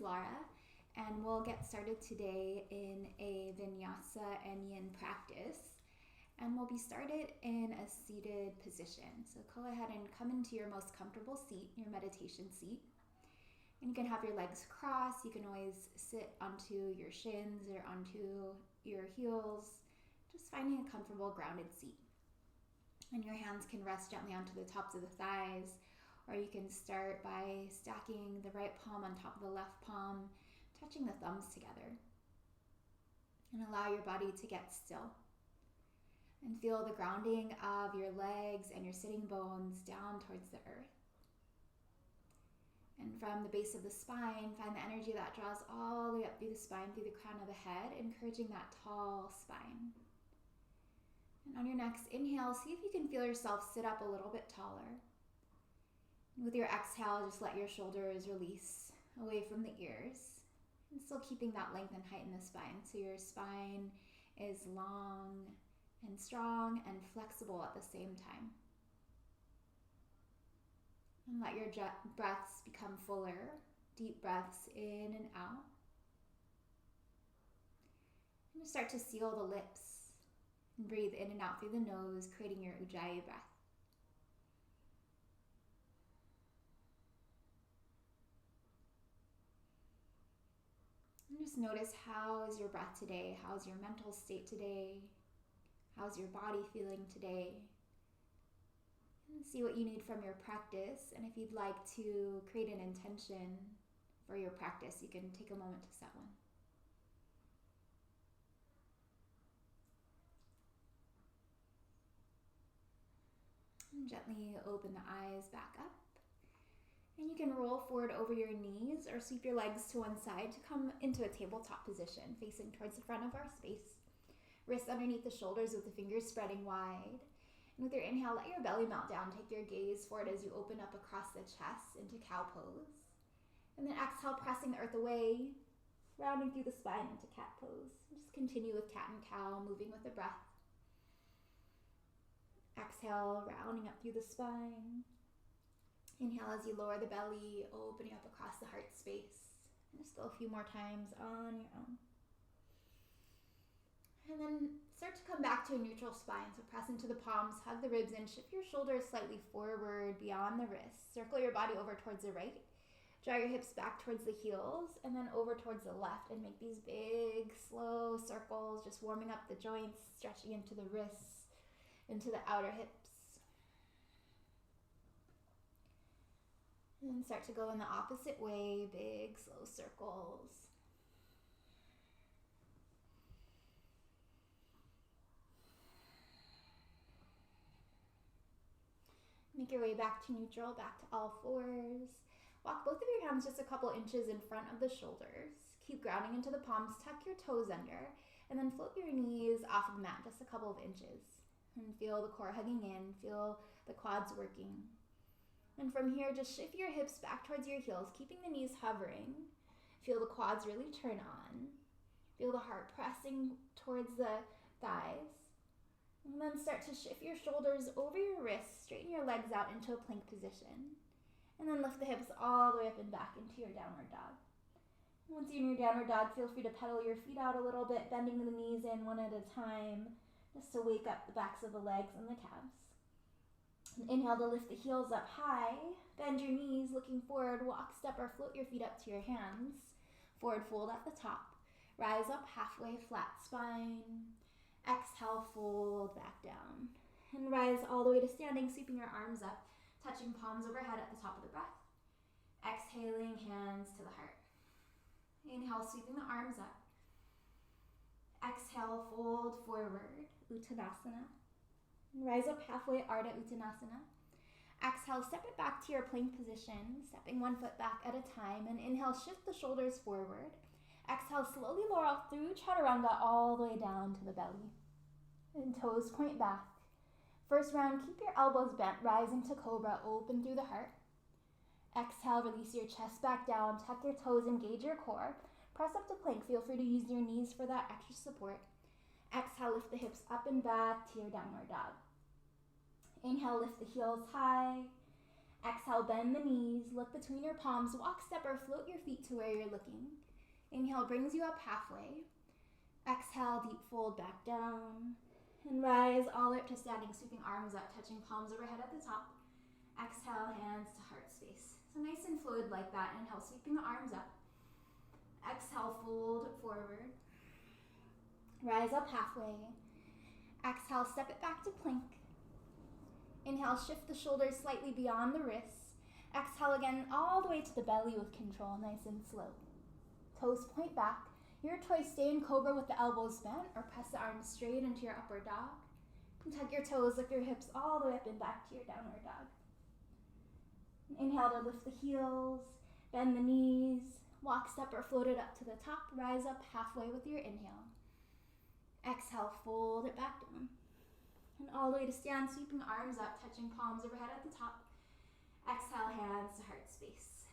Lara, and we'll get started today in a Vinyasa Yin practice. And we'll be started in a seated position. So go ahead and come into your most comfortable seat, your meditation seat. And you can have your legs crossed. You can always sit onto your shins or onto your heels, just finding a comfortable grounded seat. And your hands can rest gently onto the tops of the thighs, or you can start by stacking the right palm on top of the left palm, touching the thumbs together. And allow your body to get still. And feel the grounding of your legs and your sitting bones down towards the earth. And from the base of the spine, find the energy that draws all the way up through the spine, through the crown of the head, encouraging that tall spine. And on your next inhale, see if you can feel yourself sit up a little bit taller. And with your exhale, just let your shoulders release away from the ears. And still keeping that length and height in the spine. So your spine is long and strong and flexible at the same time. And let your breaths become fuller, deep breaths in and out. And just start to seal the lips and breathe in and out through the nose, creating your Ujjayi breath. And just notice, how is your breath today? How's your mental state today? How's your body feeling today? And see what you need from your practice. And if you'd like to create an intention for your practice, you can take a moment to set one. And gently open the eyes back up. And you can roll forward over your knees or sweep your legs to one side to come into a tabletop position, facing towards the front of our space. Wrists underneath the shoulders with the fingers spreading wide. And with your inhale, let your belly melt down. Take your gaze forward as you open up across the chest into cow pose. And then exhale, pressing the earth away, rounding through the spine into cat pose. Just continue with cat and cow, moving with the breath. Exhale, rounding up through the spine. Inhale as you lower the belly, opening up across the heart space. And just go a few more times on your own. And then start to come back to a neutral spine. So press into the palms, hug the ribs in, shift your shoulders slightly forward beyond the wrists. Circle your body over towards the right. Draw your hips back towards the heels and then over towards the left. And make these big, slow circles, just warming up the joints, stretching into the wrists, into the outer hips. And then start to go in the opposite way, big, slow circles. Make your way back to neutral, back to all fours. Walk both of your hands just a couple inches in front of the shoulders. Keep grounding into the palms, tuck your toes under, and then float your knees off of the mat just a couple of inches. And feel the core hugging in, feel the quads working. And from here, just shift your hips back towards your heels, keeping the knees hovering. Feel the quads really turn on. Feel the heart pressing towards the thighs. And then start to shift your shoulders over your wrists, straighten your legs out into a plank position. And then lift the hips all the way up and back into your downward dog. Once you're in your downward dog, feel free to pedal your feet out a little bit, bending the knees in one at a time, just to wake up the backs of the legs and the calves. And inhale to lift the heels up high, bend your knees, looking forward, walk, step, or float your feet up to your hands. Forward fold at the top. Rise up halfway, flat spine. Exhale, fold back down. And rise all the way to standing, sweeping your arms up, touching palms overhead at the top of the breath. Exhaling, hands to the heart. Inhale, sweeping the arms up. Exhale, fold forward, Utkatasana. And rise up halfway, Ardha Uttanasana. Exhale, step it back to your plank position, stepping one foot back at a time. And inhale, shift the shoulders forward. Exhale, slowly lower through Chaturanga all the way down to the belly. And toes point back. First round, keep your elbows bent, rise into Cobra, open through the heart. Exhale, release your chest back down, tuck your toes, engage your core. Press up to plank, feel free to use your knees for that extra support. Exhale, lift the hips up and back to your downward dog. Inhale, lift the heels high. Exhale, bend the knees, look between your palms, walk, step, or float your feet to where you're looking. Inhale brings you up halfway. Exhale, deep fold back down. And rise all the way up to standing, sweeping arms up, touching palms overhead at the top. Exhale, hands to heart space. So nice and fluid like that. Inhale, sweeping the arms up. Exhale, fold forward. Rise up halfway. Exhale, step it back to plank. Inhale, shift the shoulders slightly beyond the wrists. Exhale again, all the way to the belly with control, nice and slow. Toes point back. Your choice, stay in cobra with the elbows bent or press the arms straight into your upward dog. And tuck your toes, lift your hips all the way up and back to your downward dog. Inhale to lift the heels, bend the knees, walk, step, or float it up to the top. Rise up halfway with your inhale. Exhale, fold it back down. And all the way to stand, sweeping arms up, touching palms overhead at the top. Exhale, hands to heart space.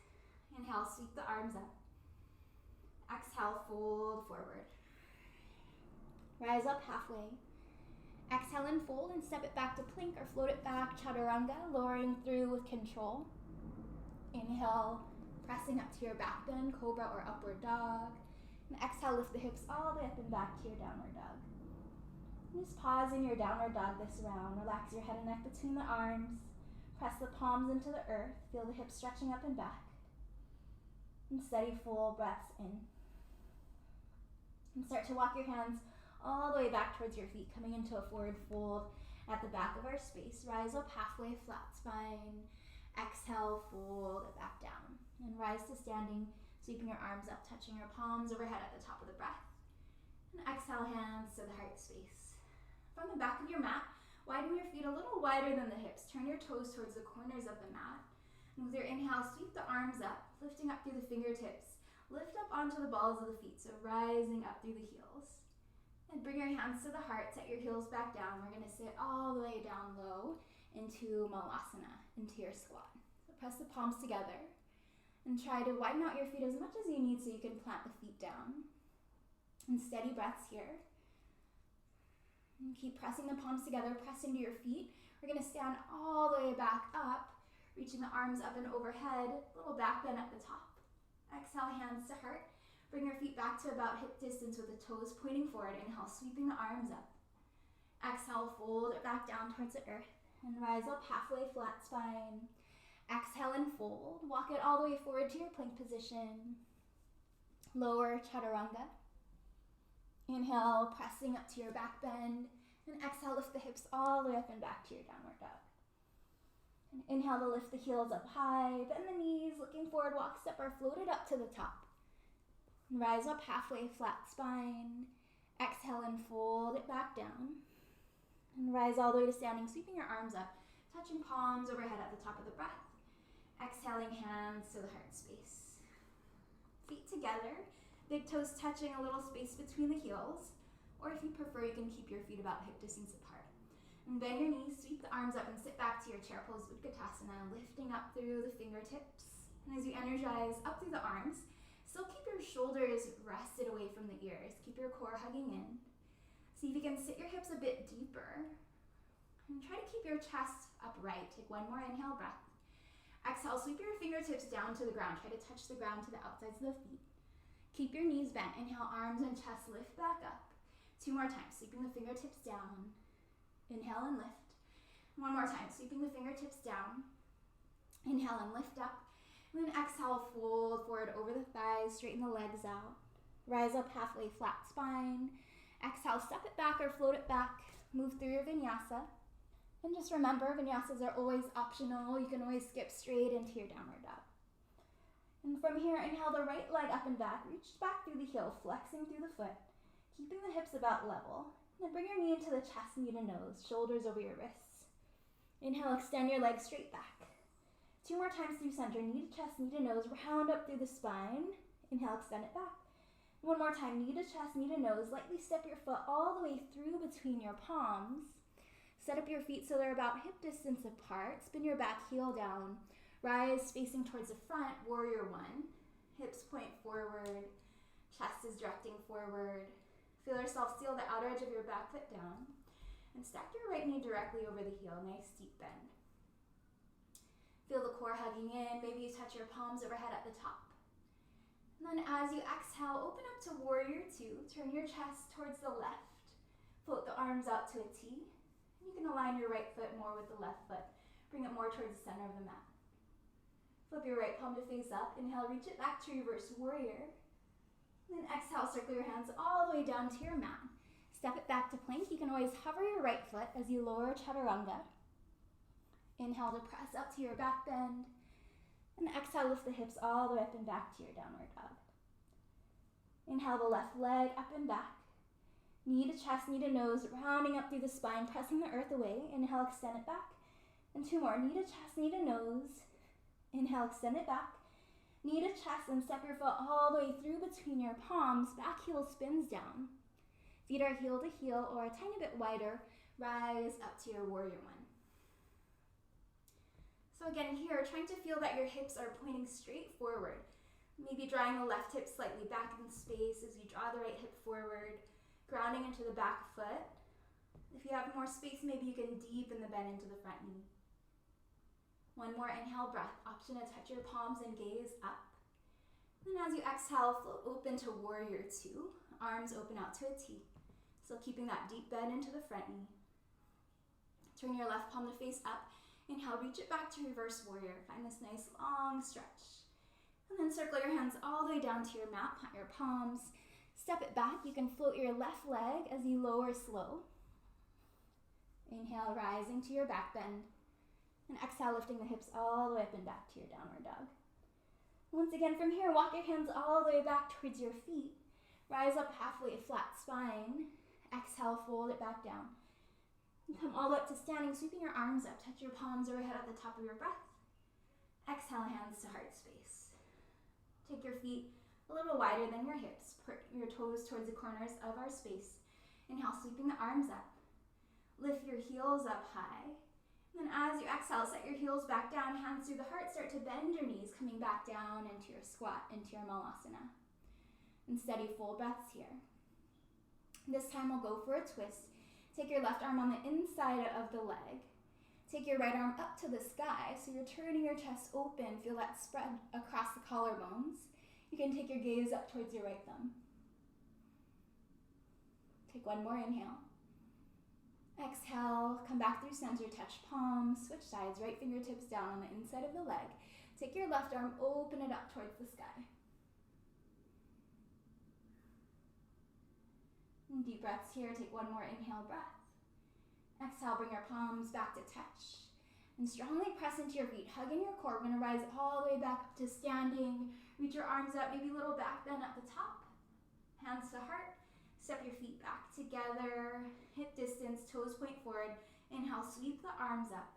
Inhale, sweep the arms up. Exhale, fold forward. Rise up halfway. Exhale and fold and step it back to plank or float it back, chaturanga, lowering through with control. Inhale, pressing up to your back bend, cobra or upward dog. And exhale, lift the hips all the way up and back to your downward dog. And just pause in your downward dog this round. Relax your head and neck between the arms. Press the palms into the earth. Feel the hips stretching up and back. And steady full breaths in. And start to walk your hands all the way back towards your feet, coming into a forward fold at the back of our space. Rise up halfway, flat spine. Exhale, fold it back down. And rise to standing, sweeping your arms up, touching your palms overhead at the top of the breath. And exhale, hands to the heart space. From the back of your mat, widen your feet a little wider than the hips. Turn your toes towards the corners of the mat. And with your inhale, sweep the arms up, lifting up through the fingertips. Lift up onto the balls of the feet, so rising up through the heels. And bring your hands to the heart, set your heels back down. We're going to sit all the way down low into malasana, into your squat. So press the palms together and try to widen out your feet as much as you need so you can plant the feet down. And steady breaths here. And keep pressing the palms together, press into your feet. We're going to stand all the way back up, reaching the arms up and overhead, little back bend at the top. Exhale, hands to heart. Bring your feet back to about hip distance with the toes pointing forward. Inhale, sweeping the arms up. Exhale, fold it back down towards the earth. And rise up halfway, flat spine. Exhale and fold. Walk it all the way forward to your plank position. Lower chaturanga. Inhale, pressing up to your back bend. And exhale, lift the hips all the way up and back to your downward dog. And inhale to lift the heels up high. Bend the knees, looking forward, walk, step, or float it up to the top. And rise up halfway, flat spine. Exhale and fold it back down. And rise all the way to standing, sweeping your arms up, touching palms overhead at the top of the breath. Exhaling, hands to the heart space. Feet together, big toes touching, a little space between the heels. Or if you prefer, you can keep your feet about hip distance apart. And bend your knees, sweep the arms up and sit back to your chair pose, Utkatasana, lifting up through the fingertips. And as you energize up through the arms, still keep your shoulders rested away from the ears. Keep your core hugging in. See if you can sit your hips a bit deeper. And try to keep your chest upright. Take one more inhale breath. Exhale, sweep your fingertips down to the ground. Try to touch the ground to the outsides of the feet. Keep your knees bent. Inhale, arms and chest lift back up. 2 more times, sweeping the fingertips down. Inhale and lift. 1 more time, sweeping the fingertips down. Inhale and lift up. And then exhale, fold forward over the thighs, straighten the legs out. Rise up halfway, flat spine. Exhale, step it back or float it back. Move through your vinyasa. And just remember, vinyasas are always optional. You can always skip straight into your downward dog. And from here, inhale the right leg up and back. Reach back through the heel, flexing through the foot. Keeping the hips about level. And then bring your knee into the chest, knee to nose, shoulders over your wrists. Inhale, extend your legs straight back. 2 more times through center, knee to chest, knee to nose, round up through the spine. Inhale, extend it back. 1 more time, knee to chest, knee to nose. Lightly step your foot all the way through between your palms. Set up your feet so they're about hip distance apart. Spin your back heel down. Rise facing towards the front, warrior 1. Hips point forward. Chest is directing forward. Feel yourself seal the outer edge of your back foot down. And stack your right knee directly over the heel. Nice deep bend. Feel the core hugging in. Maybe you touch your palms overhead at the top. And then as you exhale, open up to Warrior Two. Turn your chest towards the left. Float the arms out to a T. You can align your right foot more with the left foot. Bring it more towards the center of the mat. Flip your right palm to face up. Inhale, reach it back to Reverse Warrior. Then exhale, circle your hands all the way down to your mat. Step it back to plank. You can always hover your right foot as you lower Chaturanga. Inhale to press up to your back bend. And exhale, lift the hips all the way up and back to your downward dog. Inhale the left leg up and back. Knee to chest, knee to nose, rounding up through the spine, pressing the earth away. Inhale, extend it back. And 2 more. Knee to chest, knee to nose. Inhale, extend it back. Knee to chest and step your foot all the way through between your palms. Back heel spins down. Feet are heel to heel or a tiny bit wider. Rise up to your Warrior One. So again here, trying to feel that your hips are pointing straight forward. Maybe drawing the left hip slightly back in space as you draw the right hip forward. Grounding into the back foot. If you have more space, maybe you can deepen the bend into the front knee. 1 more inhale breath. Option to touch your palms and gaze up. Then as you exhale, float open to Warrior Two. Arms open out to a T. Still keeping that deep bend into the front knee. Turn your left palm to face up. Inhale, reach it back to Reverse Warrior. Find this nice long stretch. And then circle your hands all the way down to your mat. Plant your palms. Step it back. You can float your left leg as you lower slow. Inhale, rising to your back bend. And exhale, lifting the hips all the way up and back to your downward dog. Once again, from here, walk your hands all the way back towards your feet. Rise up halfway, flat spine. Exhale, fold it back down. And come all the way up to standing, sweeping your arms up. Touch your palms overhead at the top of your breath. Exhale, hands to heart space. Take your feet a little wider than your hips. Put your toes towards the corners of our space. Inhale, sweeping the arms up. Lift your heels up high. And then as you exhale, set your heels back down, hands through the heart, start to bend your knees, coming back down into your squat, into your Malasana. And steady full breaths here. This time we'll go for a twist. Take your left arm on the inside of the leg. Take your right arm up to the sky, so you're turning your chest open. Feel that spread across the collarbones. You can take your gaze up towards your right thumb. Take 1 more inhale. Exhale, come back through center, touch palms, switch sides, right fingertips down on the inside of the leg. Take your left arm, open it up towards the sky. And deep breaths here, take 1 more inhale breath. Exhale, bring your palms back to touch. And strongly press into your feet, hug in your core. We're gonna rise all the way back up to standing. Reach your arms up, maybe a little back bend at the top. Hands to heart. Step your feet back together, hip distance, toes point forward. Inhale, sweep the arms up.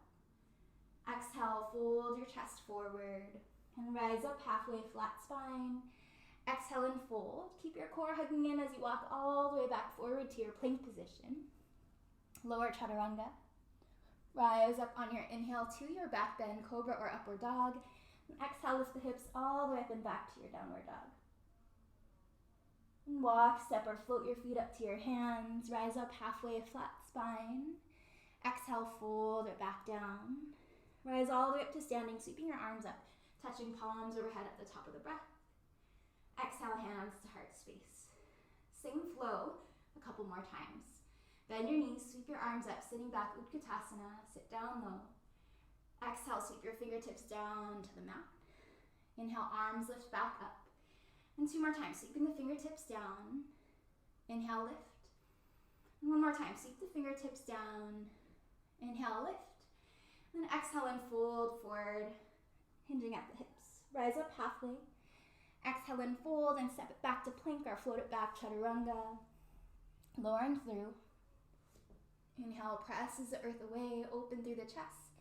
Exhale, fold your chest forward and rise up halfway, flat spine. Exhale and fold. Keep your core hugging in as you walk all the way back forward to your plank position. Lower Chaturanga. Rise up on your inhale to your back bend, cobra or upward dog. And exhale, lift the hips all the way up and back to your downward dog. And walk, step, or float your feet up to your hands. Rise up halfway, flat spine. Exhale, fold it back down. Rise all the way up to standing, sweeping your arms up, touching palms overhead at the top of the breath. Exhale, hands to heart space. Same flow a couple more times. Bend your knees, sweep your arms up, sitting back, Utkatasana, sit down low. Exhale, sweep your fingertips down to the mat. Inhale, arms lift back up. And 2 more times, sweeping the fingertips down. Inhale, lift. And 1 more time, sweep the fingertips down. Inhale, lift. And then exhale and fold forward, hinging at the hips. Rise up halfway. Exhale and fold and step it back to plank or float it back, Chaturanga. Lowering through. Inhale, presses the earth away, open through the chest.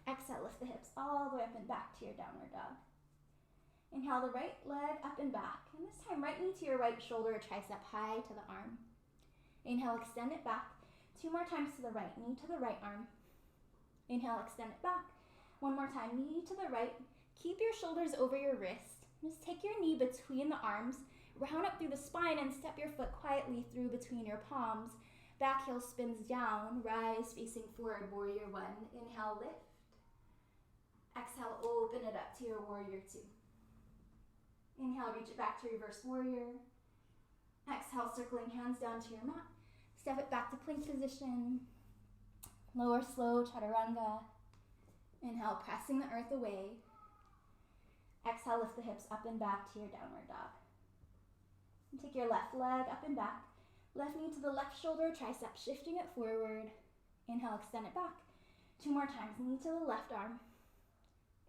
Exhale, lift the hips all the way up and back to your downward dog. Inhale the right leg up and back. And this time, right knee to your right shoulder, tricep high to the arm. Inhale, extend it back. 2 more times to the right, knee to the right arm. Inhale, extend it back. 1 more time, knee to the right. Keep your shoulders over your wrist. Just take your knee between the arms, round up through the spine, and step your foot quietly through between your palms. Back heel spins down, rise facing forward, Warrior One. Inhale, lift. Exhale, open it up to your warrior two. Inhale, reach it back to reverse warrior. Exhale, circling hands down to your mat. Step it back to plank position. Lower slow, chaturanga. Inhale, pressing the earth away. Exhale, lift the hips up and back to your downward dog. And take your left leg up and back. Left knee to the left shoulder, tricep shifting it forward. Inhale, extend it back. 2 more times, knee to the left arm.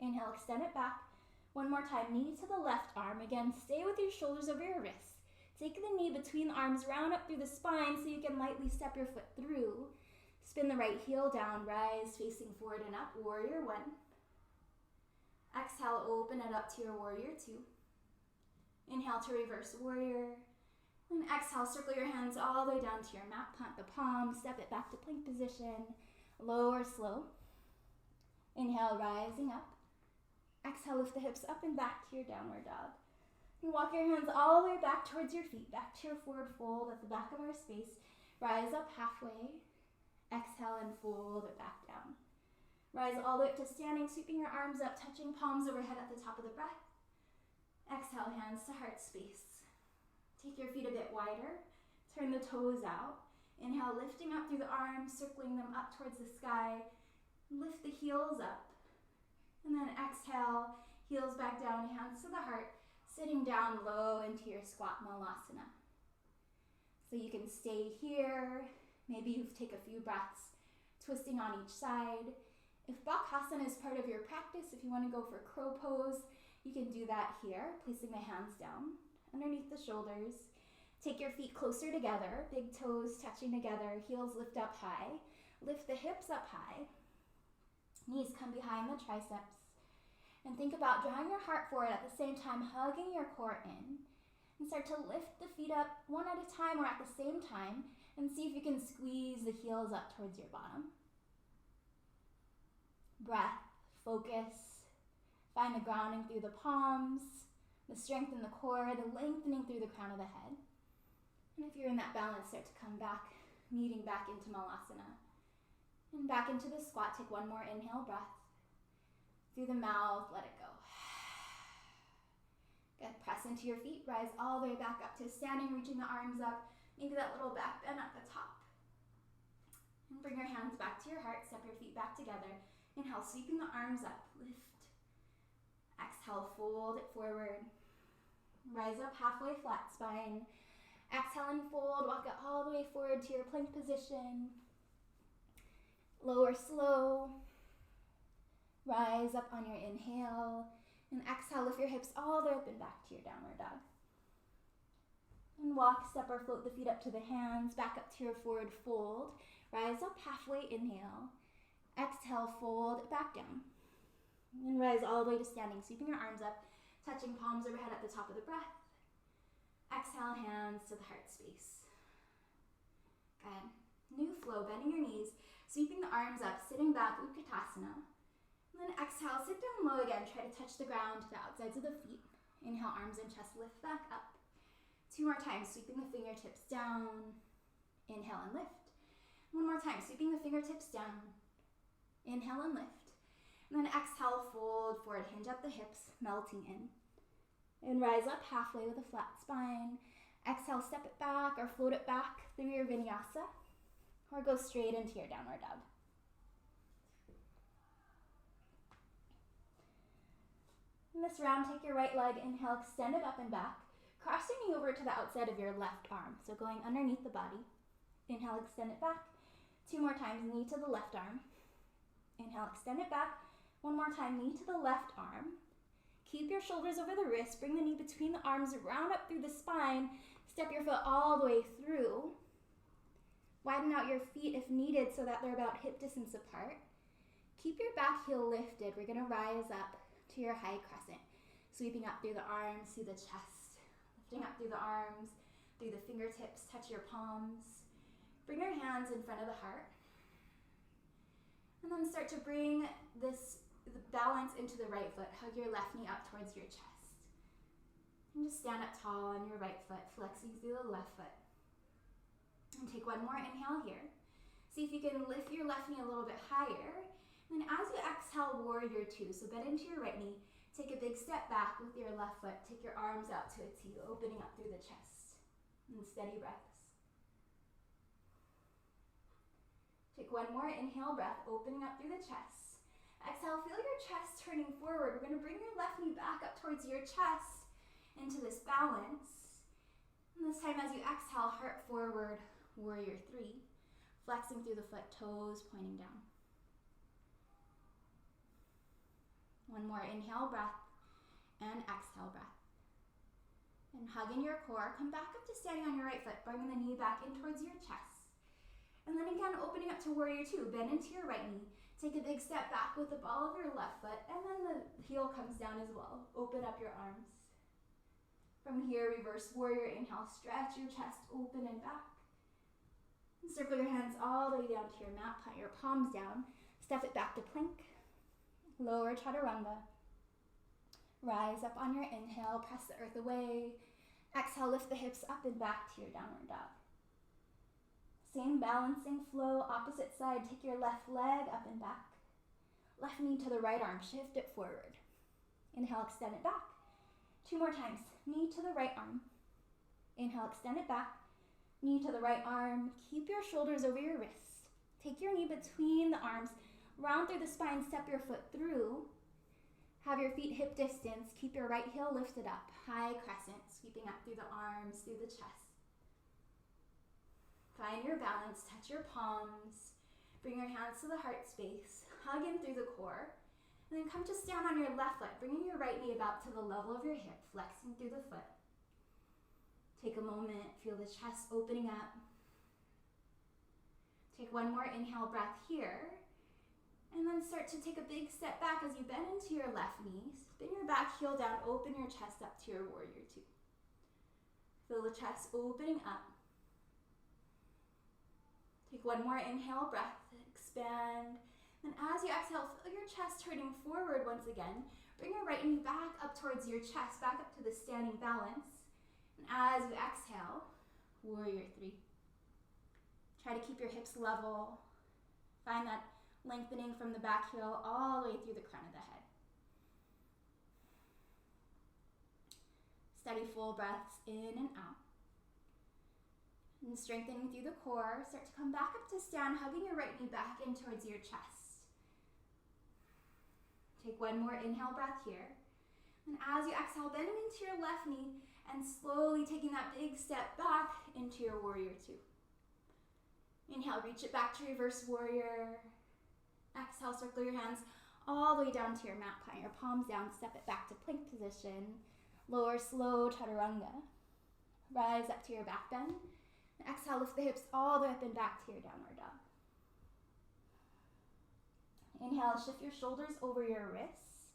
Inhale, extend it back. 1 more time, knee to the left arm. Again, stay with your shoulders over your wrists. Take the knee between the arms, round up through the spine so you can lightly step your foot through. Spin the right heel down, rise, facing forward and up, warrior one. Exhale, open it up to your warrior two. Inhale to reverse warrior. And exhale, circle your hands all the way down to your mat, plant the palms, step it back to plank position, lower slow. Inhale, rising up. Exhale, lift the hips up and back to your downward dog. And walk your hands all the way back towards your feet, back to your forward fold at the back of our space. Rise up halfway. Exhale and fold it back down. Rise all the way up to standing, sweeping your arms up, touching palms overhead at the top of the breath. Exhale, hands to heart space. Take your feet a bit wider. Turn the toes out. Inhale, lifting up through the arms, circling them up towards the sky. Lift the heels up. And then exhale, heels back down, hands to the heart, sitting down low into your squat malasana. So you can stay here. Maybe you take a few breaths, twisting on each side. If Bakasana is part of your practice, if you want to go for crow pose, you can do that here, placing the hands down underneath the shoulders. Take your feet closer together, big toes touching together, heels lift up high. Lift the hips up high. Knees come behind the triceps. And think about drawing your heart forward at the same time, hugging your core in. And start to lift the feet up one at a time or at the same time, and see if you can squeeze the heels up towards your bottom. Breath, focus. Find the grounding through the palms, the strength in the core, the lengthening through the crown of the head. And if you're in that balance, start to come back, meeting back into Malasana. And back into the squat, take 1 more inhale breath. Through the mouth, let it go. Good, press into your feet, rise all the way back up to standing, reaching the arms up, maybe that little back bend at the top. And bring your hands back to your heart, step your feet back together. Inhale, sweeping the arms up, lift. Exhale, fold it forward. Rise up halfway, flat spine. Exhale and fold, walk it all the way forward to your plank position. Lower slow. Rise up on your inhale. And exhale, lift your hips all the way up and back to your downward dog. And walk, step or float the feet up to the hands, back up to your forward fold. Rise up halfway, inhale. Exhale, fold it back down. And rise all the way to standing, sweeping your arms up, touching palms overhead at the top of the breath. Exhale, hands to the heart space. Good. New flow, bending your knees, sweeping the arms up, sitting back, Utkatasana. And then exhale, sit down low again, try to touch the ground to the outsides of the feet. Inhale, arms and chest lift back up. 2 more times, sweeping the fingertips down. Inhale and lift. 1 more time, sweeping the fingertips down. Inhale and lift. And then exhale, fold forward, hinge up the hips, melting in. And rise up halfway with a flat spine. Exhale, step it back or float it back through your vinyasa. Or go straight into your downward dog. In this round, take your right leg, inhale, extend it up and back. Cross your knee over to the outside of your left arm, so going underneath the body. Inhale, extend it back. 2 more times, knee to the left arm. Inhale, extend it back. 1 more time, knee to the left arm. Keep your shoulders over the wrist. Bring the knee between the arms, round up through the spine. Step your foot all the way through. Widen out your feet if needed so that they're about hip distance apart. Keep your back heel lifted. We're going to rise up to your high crescent. Sweeping up through the arms, through the chest. Lifting up through the arms, through the fingertips. Touch your palms. Bring your hands in front of the heart. And then start to bring the balance into the right foot. Hug your left knee up towards your chest. And just stand up tall on your right foot, flexing through the left foot. And take 1 more inhale here. See if you can lift your left knee a little bit higher. And as you exhale, warrior two. So bend into your right knee. Take a big step back with your left foot. Take your arms out to a T, opening up through the chest. And steady breaths. Take one more inhale breath, opening up through the chest. Exhale, feel your chest turning forward. We're going to bring your left knee back up towards your chest into this balance. And this time as you exhale, heart forward, warrior three. Flexing through the foot, toes pointing down. One more inhale breath and exhale breath. And hug in your core. Come back up to standing on your right foot, bringing the knee back in towards your chest. And then again, opening up to warrior two. Bend into your right knee. Take a big step back with the ball of your left foot, and then the heel comes down as well. Open up your arms. From here, reverse warrior. Inhale, stretch your chest open and back. And circle your hands all the way down to your mat. Put your palms down. Step it back to plank. Lower chaturanga. Rise up on your inhale, press the earth away. Exhale, lift the hips up and back to your downward dog. Same balancing flow, opposite side. Take your left leg up and back. Left knee to the right arm, shift it forward. Inhale, extend it back. Two more times, knee to the right arm. Inhale, extend it back. Knee to the right arm. Keep your shoulders over your wrists. Take your knee between the arms. Round through the spine, step your foot through. Have your feet hip distance. Keep your right heel lifted up. High crescent, sweeping up through the arms, through the chest. Find your balance, touch your palms. Bring your hands to the heart space. Hug in through the core. And then come to stand on your left foot, bringing your right knee about to the level of your hip, flexing through the foot. Take a moment, feel the chest opening up. Take one more inhale breath here. And then start to take a big step back as you bend into your left knee. Spin your back heel down, open your chest up to your warrior two. Feel the chest opening up. Take one more inhale breath, expand. And as you exhale, feel your chest turning forward once again. Bring your right knee back up towards your chest, back up to the standing balance. And as you exhale, warrior three. Try to keep your hips level. Find that lengthening from the back heel all the way through the crown of the head. Steady full breaths in and out. And strengthening through the core, start to come back up to stand, hugging your right knee back in towards your chest. Take one more inhale breath here. And as you exhale, bending into your left knee and slowly taking that big step back into your warrior two. Inhale, reach it back to reverse warrior. Exhale, circle your hands all the way down to your mat. Put your palms down, step it back to plank position. Lower, slow chaturanga. Rise up to your back bend. And exhale, lift the hips all the way up and back to your downward dog. Inhale, shift your shoulders over your wrists.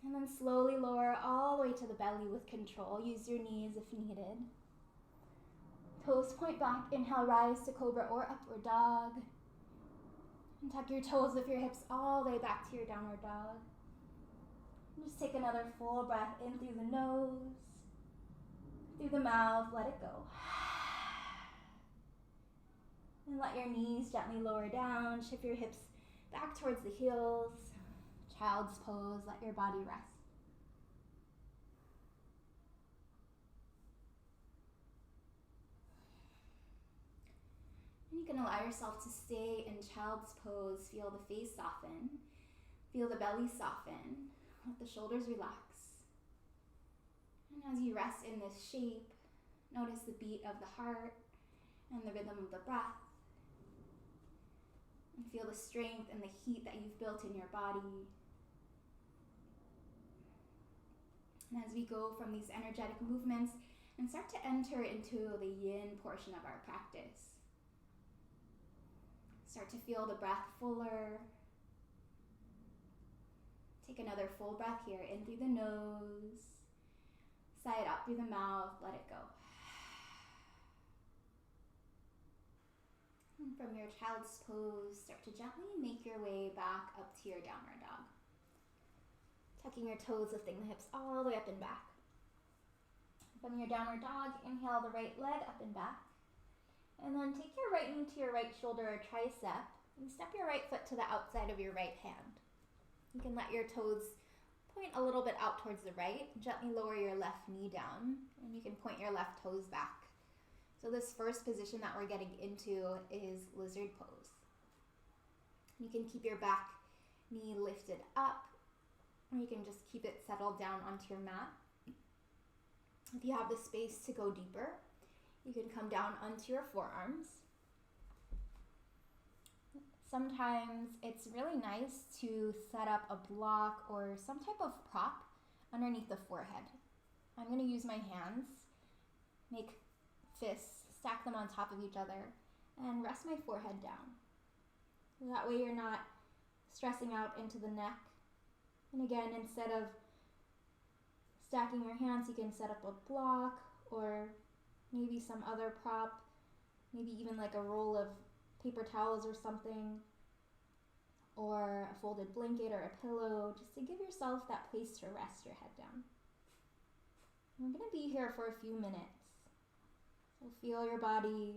And then slowly lower all the way to the belly with control. Use your knees if needed. Toes point back. Inhale, rise to cobra or upward dog. And tuck your toes with your hips all the way back to your downward dog. And just take another full breath in through the nose. Through the mouth, let it go. And let your knees gently lower down. Shift your hips back towards the heels. Child's pose, let your body rest. And you can allow yourself to stay in child's pose. Feel the face soften. Feel the belly soften. Let the shoulders relax. And as you rest in this shape, notice the beat of the heart and the rhythm of the breath. And feel the strength and the heat that you've built in your body. And as we go from these energetic movements and start to enter into the yin portion of our practice, start to feel the breath fuller. Take another full breath here, in through the nose, sigh it out through the mouth, let it go. And from your child's pose, start to gently make your way back up to your downward dog. Tucking your toes, lifting the hips all the way up and back. From your downward dog, inhale the right leg up and back. And then take your right knee to your right shoulder or tricep. And step your right foot to the outside of your right hand. You can let your toes point a little bit out towards the right. Gently lower your left knee down, and you can point your left toes back. So this first position that we're getting into is lizard pose. You can keep your back knee lifted up, or you can just keep it settled down onto your mat. If you have the space to go deeper, you can come down onto your forearms. Sometimes it's really nice to set up a block or some type of prop underneath the forehead. I'm going to use my hands, make fists, stack them on top of each other, and rest my forehead down. That way you're not stressing out into the neck. And again, instead of stacking your hands, you can set up a block or maybe some other prop, maybe even like a roll of paper towels or something, or a folded blanket or a pillow, just to give yourself that place to rest your head down. We're going to be here for a few minutes. So feel your body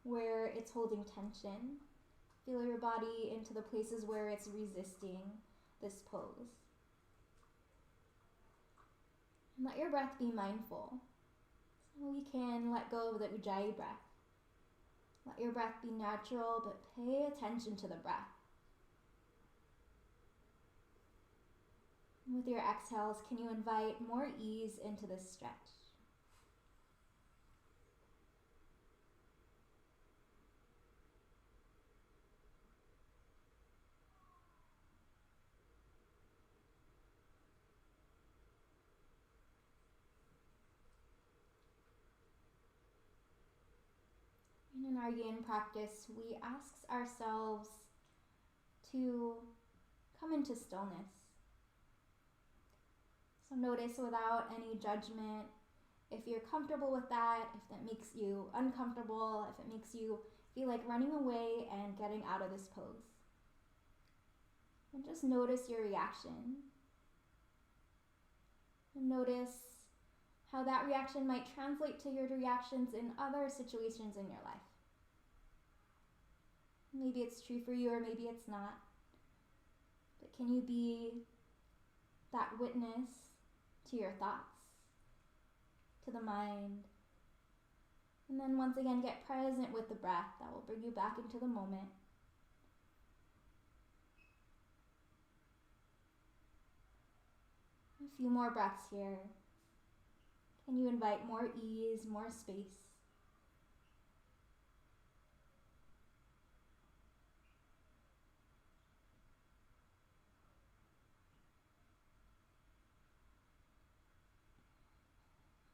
where it's holding tension. Feel your body into the places where it's resisting this pose. And let your breath be mindful. So we can let go of the Ujjayi breath. Let your breath be natural, but pay attention to the breath. And with your exhales, can you invite more ease into this stretch? In our yin practice, we ask ourselves to come into stillness. So notice without any judgment if you're comfortable with that, if that makes you uncomfortable, if it makes you feel like running away and getting out of this pose. And just notice your reaction. And notice how that reaction might translate to your reactions in other situations in your life. Maybe it's true for you or maybe it's not. But can you be that witness to your thoughts, to the mind? And then once again, get present with the breath. That will bring you back into the moment. A few more breaths here. Can you invite more ease, more space?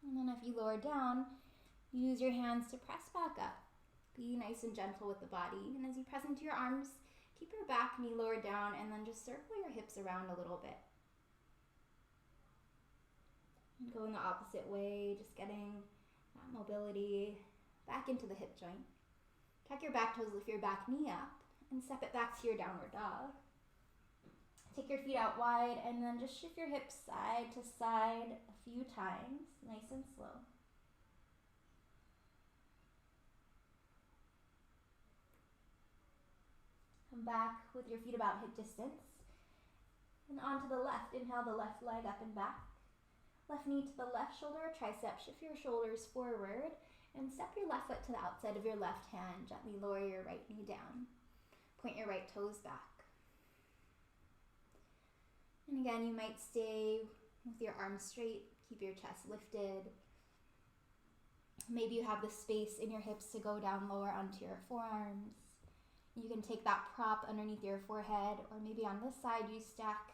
And then if you lower down, use your hands to press back up. Be nice and gentle with the body. And as you press into your arms, keep your back knee lowered down and then just circle your hips around a little bit. And go in the opposite way, just getting that mobility back into the hip joint. Tuck your back toes, lift your back knee up, and step it back to your downward dog. Take your feet out wide, and then just shift your hips side to side a few times, nice and slow. Come back with your feet about hip distance. And onto the left, inhale the left leg up and back. Left knee to the left shoulder, tricep, shift your shoulders forward, and step your left foot to the outside of your left hand. Gently lower your right knee down. Point your right toes back. And again, you might stay with your arms straight, keep your chest lifted. Maybe you have the space in your hips to go down lower onto your forearms. You can take that prop underneath your forehead, or maybe on this side you stack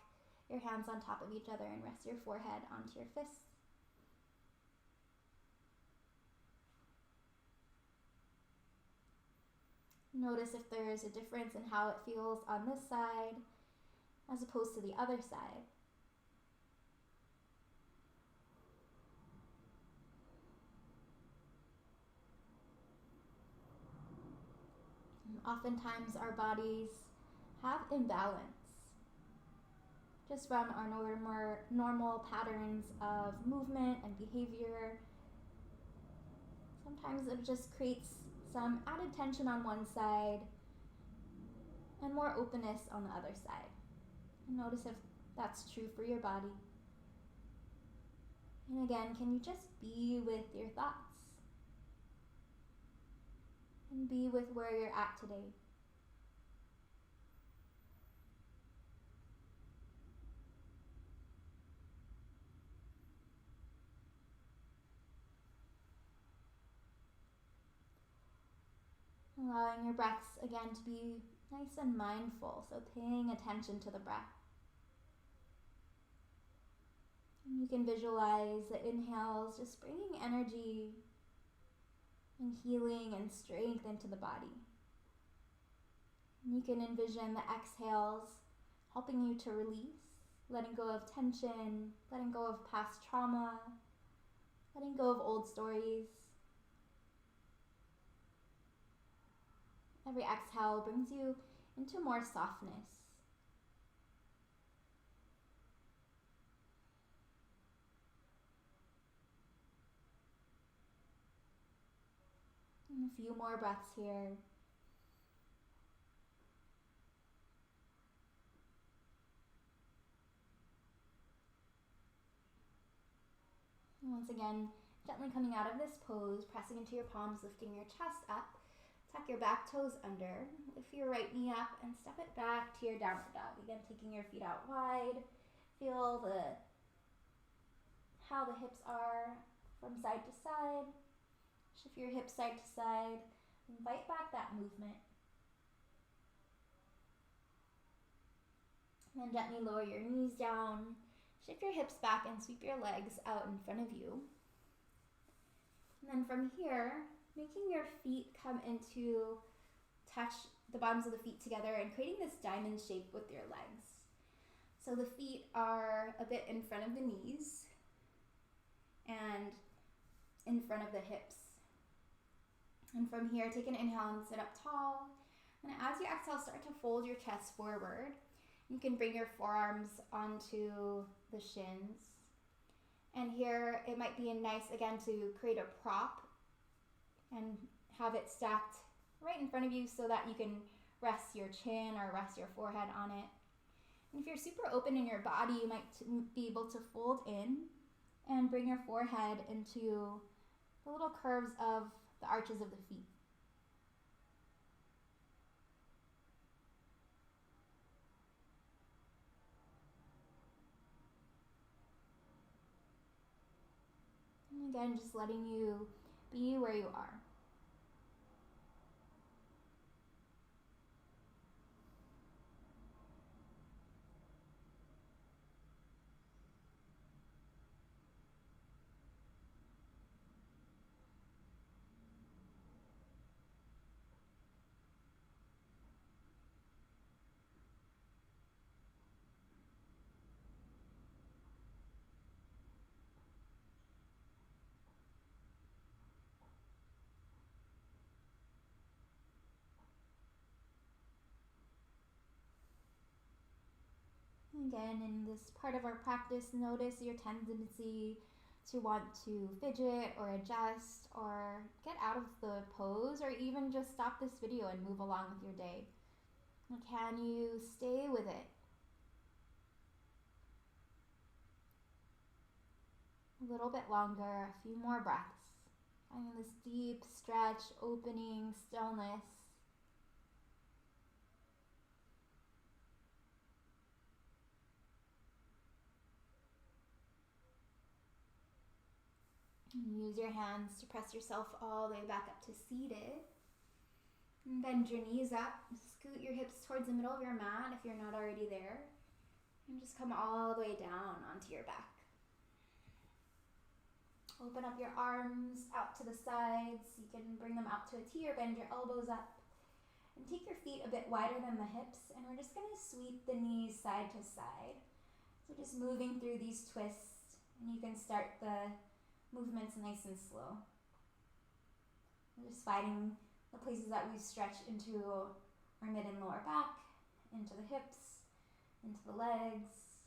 your hands on top of each other and rest your forehead onto your fists. Notice if there's a difference in how it feels on this side as opposed to the other side. And oftentimes our bodies have imbalance just from our normal patterns of movement and behavior. Sometimes it just creates some added tension on one side and more openness on the other side. And notice if that's true for your body. And again, can you just be with your thoughts? And be with where you're at today. Allowing your breaths again to be nice and mindful, so paying attention to the breath. And you can visualize the inhales just bringing energy and healing and strength into the body. And you can envision the exhales helping you to release, letting go of tension, letting go of past trauma, letting go of old stories. Every exhale brings you into more softness. And a few more breaths here. And once again, gently coming out of this pose, pressing into your palms, lifting your chest up. Tuck your back toes under, lift your right knee up and step it back to your downward dog. Again, taking your feet out wide. Feel how the hips are from side to side. Shift your hips side to side. Invite back that movement. And then gently lower your knees down. Shift your hips back and sweep your legs out in front of you. And then from here, making your feet come into touch the bottoms of the feet together and creating this diamond shape with your legs. So the feet are a bit in front of the knees and in front of the hips. And from here, take an inhale and sit up tall. And as you exhale, start to fold your chest forward. You can bring your forearms onto the shins. And here, it might be nice, again, to create a prop and have it stacked right in front of you so that you can rest your chin or rest your forehead on it. And if you're super open in your body, you might be able to fold in and bring your forehead into the little curves of the arches of the feet. And again, just letting you be where you are. Again, in this part of our practice, notice your tendency to want to fidget or adjust or get out of the pose or even just stop this video and move along with your day. Can you stay with it? A little bit longer, a few more breaths. Finding this deep stretch, opening, stillness. Use your hands to press yourself all the way back up to seated. And bend your knees up. Scoot your hips towards the middle of your mat if you're not already there. And just come all the way down onto your back. Open up your arms out to the sides. You can bring them out to a T or bend your elbows up. And take your feet a bit wider than the hips. And we're just going to sweep the knees side to side. So just moving through these twists. And you can start the movements nice and slow. We're just finding the places that we stretch into our mid and lower back, into the hips, into the legs.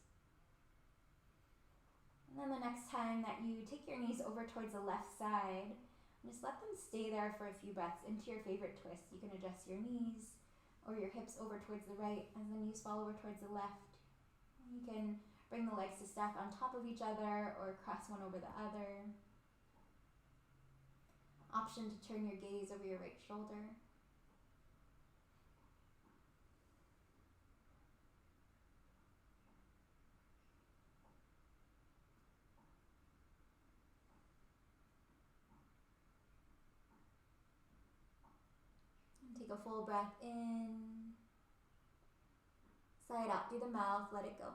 And then the next time that you take your knees over towards the left side, just let them stay there for a few breaths into your favorite twist. You can adjust your knees, or your hips over towards the right as the knees fall over towards the left. You can bring the legs to stack on top of each other or cross one over the other. Option to turn your gaze over your right shoulder. And take a full breath in. Sigh it out through the mouth, let it go.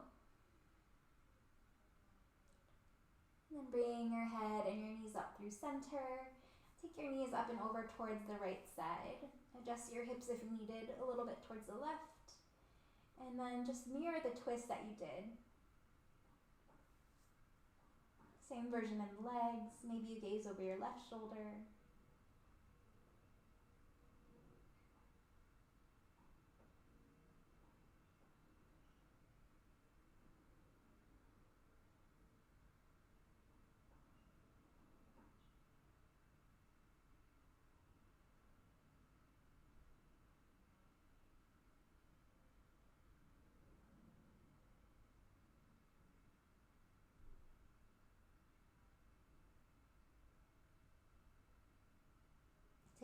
And then bring your head and your knees up through center. Take your knees up and over towards the right side. Adjust your hips if needed, a little bit towards the left. And then just mirror the twist that you did. Same version in the legs. Maybe you gaze over your left shoulder.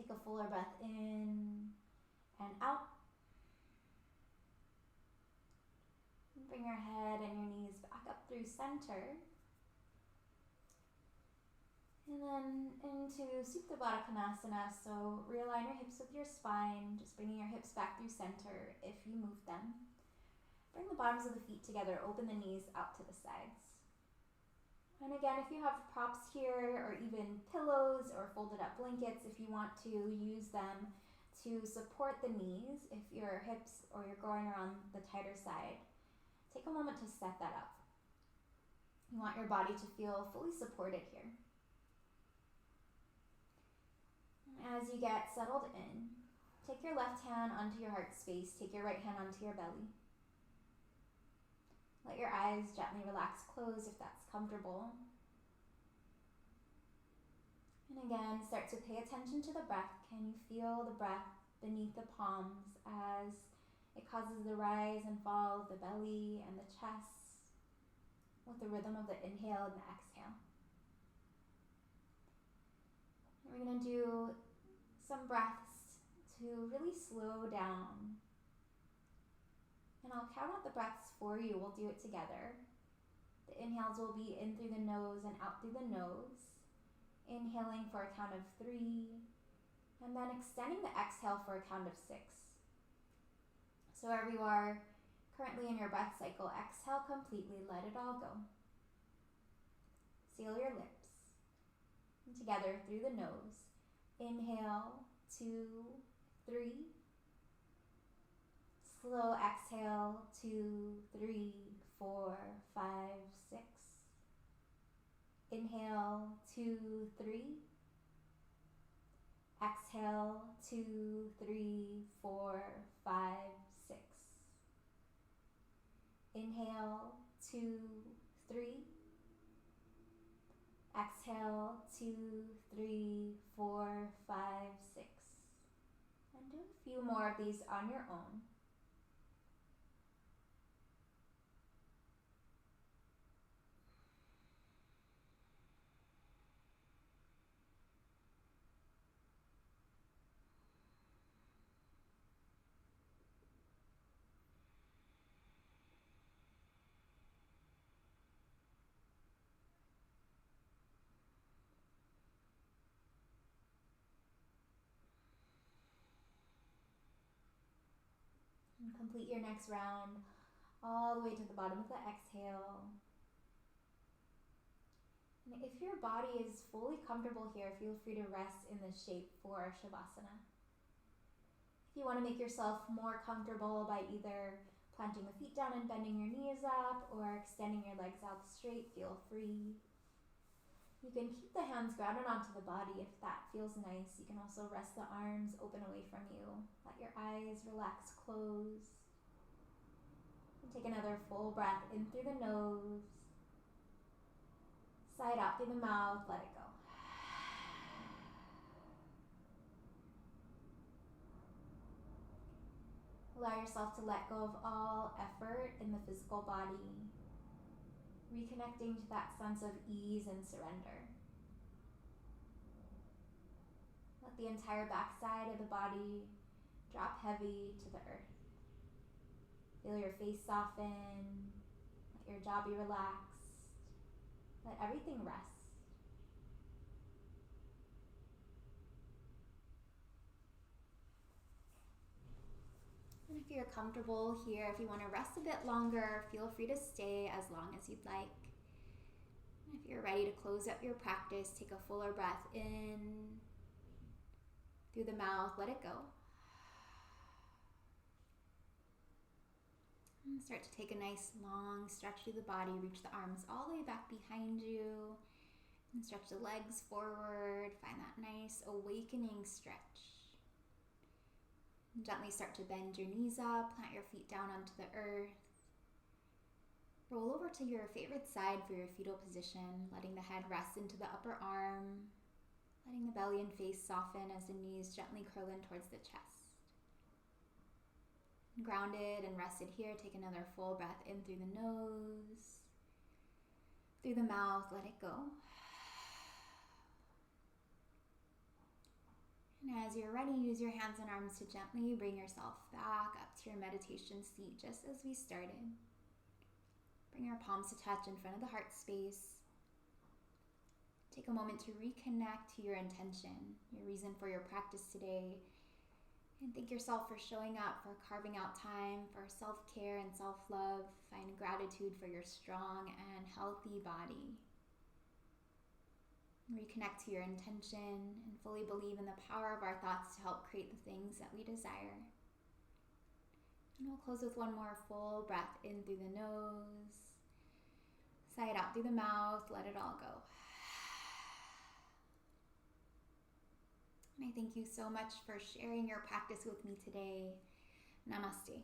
Take a fuller breath in and out. And bring your head and your knees back up through center. And then into Supta Baddha Konasana, so realign your hips with your spine, just bringing your hips back through center if you move them. Bring the bottoms of the feet together, open the knees out to the sides. And again, if you have props here or even pillows or folded up blankets, if you want to use them to support the knees, if your hips or your groin are on the tighter side, take a moment to set that up. You want your body to feel fully supported here. As you get settled in, take your left hand onto your heart space, take your right hand onto your belly. Let your eyes gently relax, close if that's comfortable. And again, start to pay attention to the breath. Can you feel the breath beneath the palms as it causes the rise and fall of the belly and the chest with the rhythm of the inhale and the exhale? We're going to do some breaths to really slow down. And I'll count out the breaths for you. We'll do it together. The inhales will be in through the nose and out through the nose. Inhaling for a count of 3. And then extending the exhale for a count of 6. So wherever you are currently in your breath cycle, exhale completely. Let it all go. Seal your lips. And together through the nose. Inhale, 2, 3. Slow exhale, 2, 3, 4, 5, 6. Inhale, 2, 3. Exhale, 2, 3, 4, 5, 6. Inhale, 2, 3. Exhale, 2, 3, 4, 5, 6. And do a few more of these on your own. And complete your next round all the way to the bottom of the exhale. And if your body is fully comfortable here, feel free to rest in this shape for Shavasana. If you want to make yourself more comfortable by either planting the feet down and bending your knees up or extending your legs out straight, feel free. You can keep the hands grounded onto the body if that feels nice. You can also rest the arms open away from you. Let your eyes relax, close. And take another full breath in through the nose. Sigh it out through the mouth, let it go. Allow yourself to let go of all effort in the physical body, reconnecting to that sense of ease and surrender. Let the entire backside of the body drop heavy to the earth. Feel your face soften, let your jaw be relaxed, let everything rest. And if you're comfortable here, if you want to rest a bit longer, feel free to stay as long as you'd like. And if you're ready to close up your practice, take a fuller breath in through the mouth, let it go. And start to take a nice long stretch through the body, reach the arms all the way back behind you, and stretch the legs forward, find that nice awakening stretch. Gently start to bend your knees up, plant your feet down onto the earth. Roll over to your favorite side for your fetal position, letting the head rest into the upper arm, letting the belly and face soften as the knees gently curl in towards the chest. Grounded and rested here, take another full breath in through the nose. Through the mouth, let it go. And as you're ready, use your hands and arms to gently bring yourself back up to your meditation seat, just as we started. Bring your palms to touch in front of the heart space. Take a moment to reconnect to your intention, your reason for your practice today, and thank yourself for showing up, for carving out time for self-care and self-love. Find gratitude for your strong and healthy body. Reconnect to your intention and fully believe in the power of our thoughts to help create the things that we desire. And we'll close with one more full breath in through the nose. Sigh it out through the mouth, let it all go. And I thank you so much for sharing your practice with me today. Namaste.